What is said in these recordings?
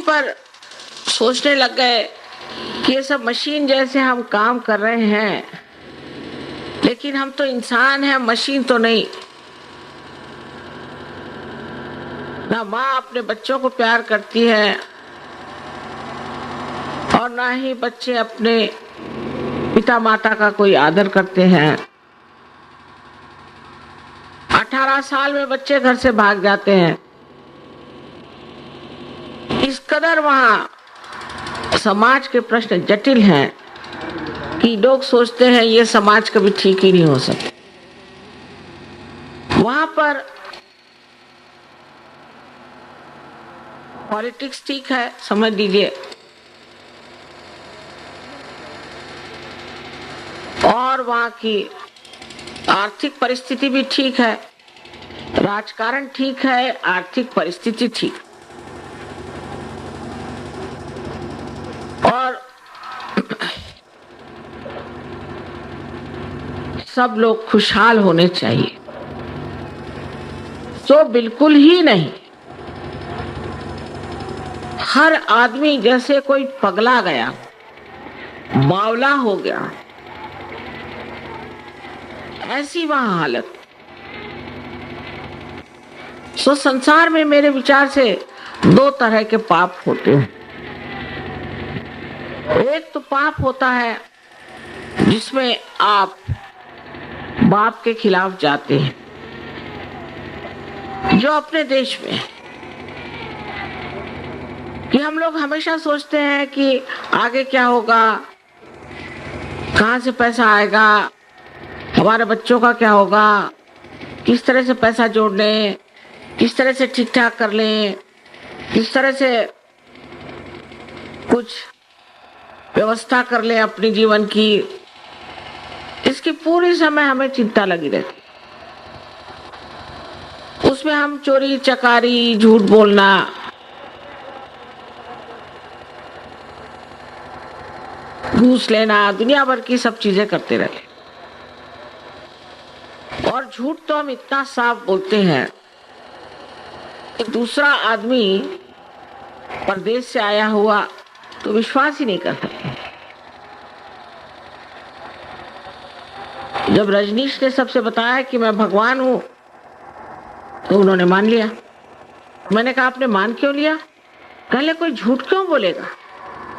पर सोचने लग गए कि ये सब मशीन जैसे हम काम कर रहे हैं, लेकिन हम तो इंसान हैं, मशीन तो नहीं। ना माँ अपने बच्चों को प्यार करती है और ना ही बच्चे अपने पिता माता का कोई आदर करते हैं। 18 साल में बच्चे घर से भाग जाते हैं। इस कदर वहां समाज के प्रश्न जटिल हैं कि लोग सोचते हैं ये समाज कभी ठीक ही नहीं हो सकता। वहां पर पॉलिटिक्स ठीक है, समझ लीजिए, और वहां की आर्थिक परिस्थिति भी ठीक है, राजकारण ठीक है, आर्थिक परिस्थिति ठीक, और सब लोग खुशहाल होने चाहिए। तो बिल्कुल ही नहीं। हर आदमी जैसे कोई पगला गया, बावला हो गया, ऐसी वहां हालत। सो संसार में मेरे विचार से दो तरह के पाप होते हैं। एक तो पाप होता है जिसमें आप बाप के खिलाफ जाते हैं, जो अपने देश में कि हम लोग हमेशा सोचते हैं कि आगे क्या होगा, कहां से पैसा आएगा, हमारे बच्चों का क्या होगा, किस तरह से पैसा जोड़ लें, किस तरह से ठीक ठाक कर लें, किस तरह से कुछ व्यवस्था कर लें अपने जीवन की। इसकी पूरी समय हमें चिंता लगी रहती। उसमें हम चोरी चकारी, झूठ बोलना, घूस लेना, दुनिया भर की सब चीजें करते रहते। और झूठ तो हम इतना साफ बोलते हैं कि दूसरा आदमी परदेश से आया हुआ तो विश्वास ही नहीं कर सकता। जब रजनीश ने सबसे बताया कि मैं भगवान हूं तो उन्होंने मान लिया। मैंने कहा आपने मान क्यों लिया? कहले कोई झूठ क्यों बोलेगा?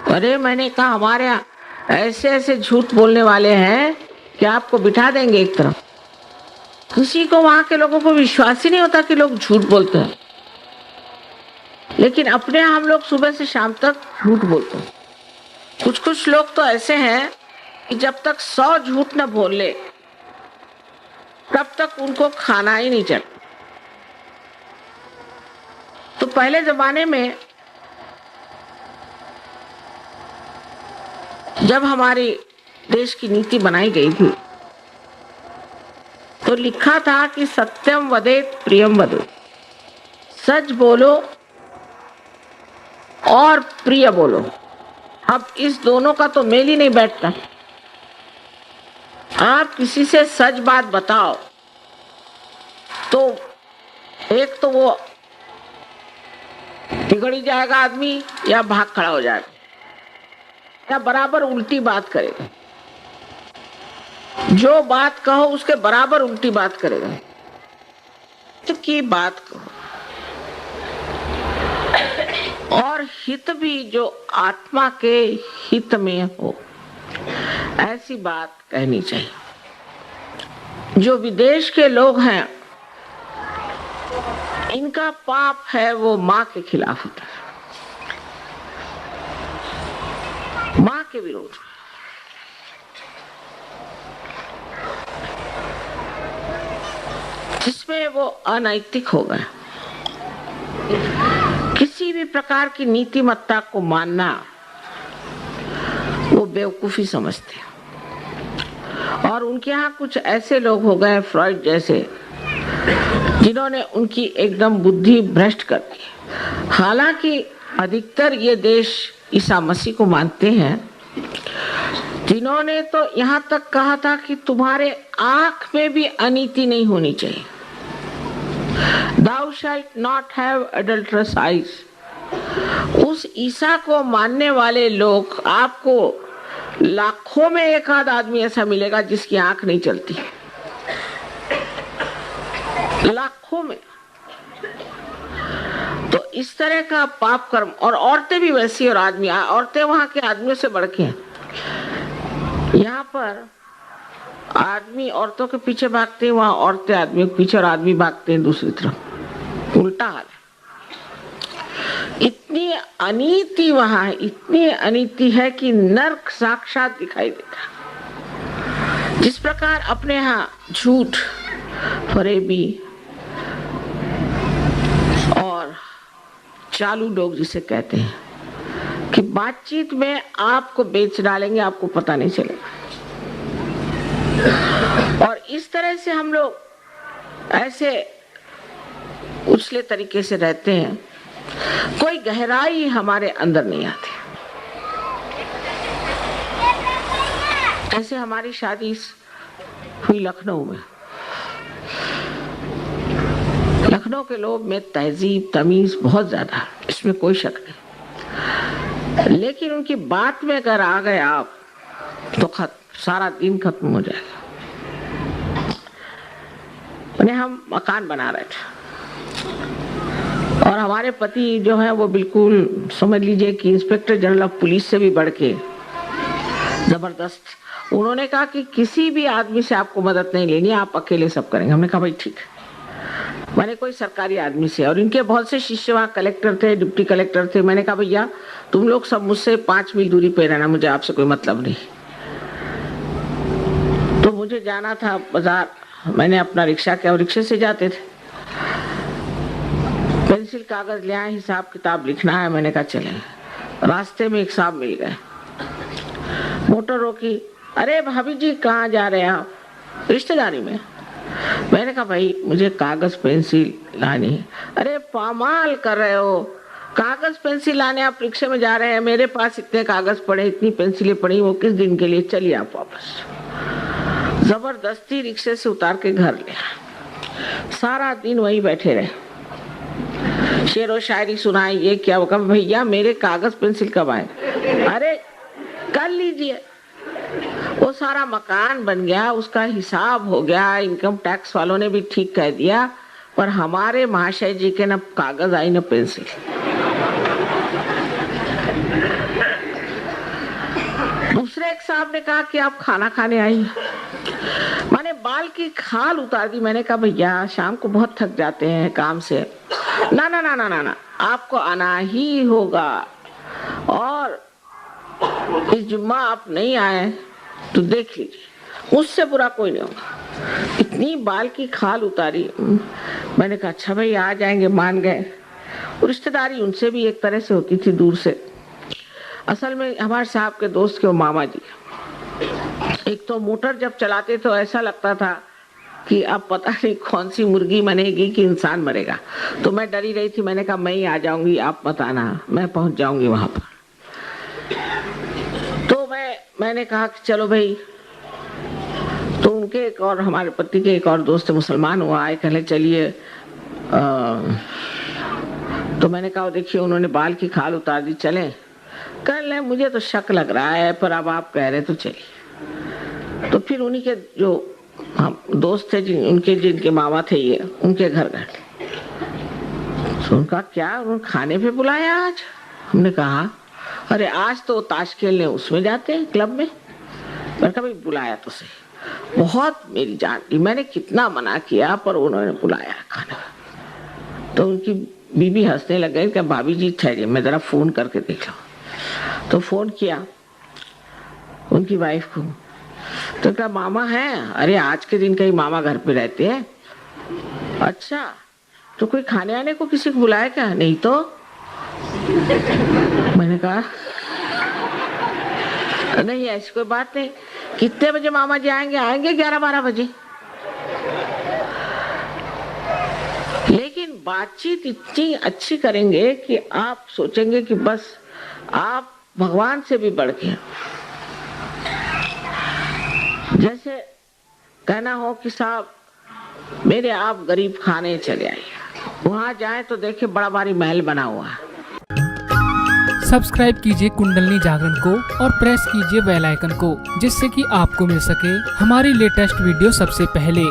अरे मैंने कहा हमारे यहाँ ऐसे ऐसे झूठ बोलने वाले हैं कि आपको बिठा देंगे एक तरफ। किसी को, वहां के लोगों को विश्वास ही नहीं होता कि लोग झूठ बोलते हैं, लेकिन अपने हम लोग सुबह से शाम तक झूठ बोलते हैं। कुछ कुछ लोग तो ऐसे हैं कि जब तक 100 झूठ न बोल ले तब तक उनको खाना ही नहीं चलता। तो पहले जमाने में जब हमारे देश की नीति बनाई गई थी तो लिखा था कि सत्यम वदेत प्रियम वदेत, सच बोलो और प्रिय बोलो। अब इस दोनों का तो मेल ही नहीं बैठता। आप किसी से सच बात बताओ तो एक तो वो बिगड़ ही जाएगा आदमी, या भाग खड़ा हो जाएगा, या बराबर उल्टी बात करेगा। जो बात कहो उसके बराबर उल्टी बात करेगा। तो की बात कहो, और हित भी जो आत्मा के हित में हो, ऐसी बात कहनी चाहिए। जो विदेश के लोग हैं इनका पाप है वो माँ के खिलाफ होता है, माँ के विरोध। जिसमें वो अनैतिक हो गया। किसी भी प्रकार की नीतिमत्ता को मानना वो बेवकूफी समझते हैं। और उनके यहाँ कुछ ऐसे लोग हो गए, फ्रॉइड जैसे, जिन्होंने उनकी एकदम बुद्धि भ्रष्ट कर दी। हालांकि अधिकतर ये देश ईसा मसीह को मानते हैं, जिन्होंने तो यहाँ तक कहा था कि तुम्हारे आंख में भी अनीति नहीं होनी चाहिए। Thou shalt not have adulterous eyes. उस ईसा को मानने वाले लोग, आपको लाखों में एक आध आदमी ऐसा मिलेगा जिसकी आंख नहीं चलती, लाखों में। तो इस तरह का पाप कर्म, और औरतें भी वैसी, और आदमी, औरतें वहां के आदमियों से बढ़ के हैं। यहाँ पर आदमी औरतों के पीछे भागते हैं, वहां औरतें आदमियों के पीछे और आदमी भागते हैं दूसरी तरफ, उल्टा हाल है। इतनी अनीति वहां है, इतनी अनीति है कि नर्क साक्षात दिखाई देता। जिस प्रकार अपने यहाँ झूठ, फरेबी और चालू लोग जिसे कहते हैं कि बातचीत में आपको बेच डालेंगे, आपको पता नहीं चलेगा। और इस तरह से हम लोग ऐसे उछले तरीके से रहते हैं, कोई गहराई हमारे अंदर नहीं आती। ऐसे हमारी शादी हुई लखनऊ में। लखनऊ के लोग में तहजीब तमीज बहुत ज्यादा, इसमें कोई शक नहीं, लेकिन उनकी बात में अगर आ गए आप तो सारा दिन खत्म हो जाएगा। उन्हें हम मकान बना रहे थे और हमारे पति जो है वो बिल्कुल समझ लीजिए कि इंस्पेक्टर जनरल ऑफ पुलिस से भी बढ़ के जबरदस्त। उन्होंने कहा कि किसी भी आदमी से आपको मदद नहीं लेनी, आप अकेले सब करेंगे। हमने कहा भाई ठीक है। मैंने कोई सरकारी आदमी से, और इनके बहुत से शिष्य वहाँ कलेक्टर थे, डिप्टी कलेक्टर थे। मैंने कहा भैया तुम लोग सब मुझसे 5 मील दूरी पे रहना, मुझे आपसे कोई मतलब नहीं। तो मुझे जाना था बाजार, मैंने अपना रिक्शा किया और रिक्शे से जाते थे। पेंसिल कागज ले आए, हिसाब किताब लिखना है। मैंने कहा चले। रास्ते में एक साहब मिल गए, मोटर रोकी। अरे भाभी जी कहाँ जा रहे हैं आप? रिश्तेदारी में। मैंने कहा भाई मुझे कागज पेंसिल लानी है। अरे पामाल कर रहे हो, कागज पेंसिल लाने आप रिक्शे में जा रहे हैं? मेरे पास इतने कागज पड़े, इतनी पेंसिलें पड़ी, वो किस दिन के लिए, चलिए आप वापस। जबरदस्ती रिक्शे से उतार के घर ले। सारा दिन वहीं बैठे रहे, शेरो शायरी सुनाई, ये क्या। वो कहा भैया मेरे कागज पेंसिल कब आए? अरे कर लीजिए। वो सारा मकान बन गया, उसका हिसाब हो गया, इनकम टैक्स वालों ने भी ठीक कह दिया, पर हमारे महाशय जी के न कागज आई न पेंसिल। दूसरे एक साहब ने कहा कि आप खाना खाने आई। मैंने बाल की खाल उतार दी। मैंने कहा भैया शाम को बहुत थक जाते हैं काम से। ना ना ना ना ना ना, आपको आना ही होगा, और इस जुम्मा आप नहीं आए तो देख लीजिए, मुझसे बुरा कोई नहीं होगा। इतनी बाल की खाल उतारी। मैंने कहा अच्छा भाई आ जाएंगे, मान गए। रिश्तेदारी उनसे भी एक तरह से होती थी दूर से। असल में हमारे साहब के दोस्त के वो मामा जी, एक तो मोटर जब चलाते तो ऐसा लगता था कि अब पता नहीं कौन सी मुर्गी मरेगी कि इंसान मरेगा। तो मैं डरी रही थी। मैंने कहा मैं ही आ जाऊंगी, आप मत आना, मैं पहुंच जाऊंगी वहां पर। तो मैंने कहा कि चलो भाई। तो उनके एक और, हमारे पति के एक और दोस्त मुसलमान हुआ आए, कहले चलिए। तो मैंने कहा देखिए उन्होंने बाल की खाल उतार दी, चले? कर ले, मुझे तो शक लग रहा है, पर अब आप कह रहे तो चलिए। तो फिर उन्हीं के जो हम दोस्त थे, जिनके मामा थे ये, उनके घर गए। तो उनका क्या, उन्होंने खाने पे बुलाया आज? हमने कहा अरे आज तो ताश खेलने उसमें जाते हैं क्लब में। मैंने कहा भाई बुलाया तो सही। बहुत मेरी जान ली, मैंने कितना मना किया पर उन्होंने बुलाया खाना। तो उनकी बीबी हंसने लग गई कि भाभी जी ठहरिए, मैं जरा फोन करके देख लूं। तो फोन किया उनकी वाइफ को, तो क्या मामा हैं? अरे आज के दिन कहीं मामा घर पे रहते हैं। अच्छा, तो कोई खाने आने को किसी को बुलाया क्या? नहीं तो। मैंने कहा नहीं ऐसी कोई बात नहीं। कितने बजे मामा जी आएंगे? आएंगे 11-12 बजे। लेकिन बातचीत इतनी अच्छी करेंगे कि आप सोचेंगे कि बस आप भगवान से भी बढ़ के। जैसे कहना हो कि साहब मेरे आप गरीब खाने चले आइए, वहां जाए तो देखे बड़ा भारी महल बना हुआ है। सब्सक्राइब कीजिए कुंडलिनी जागरण को और प्रेस कीजिए बेल आइकन को, जिससे कि आपको मिल सके हमारी लेटेस्ट वीडियो सबसे पहले।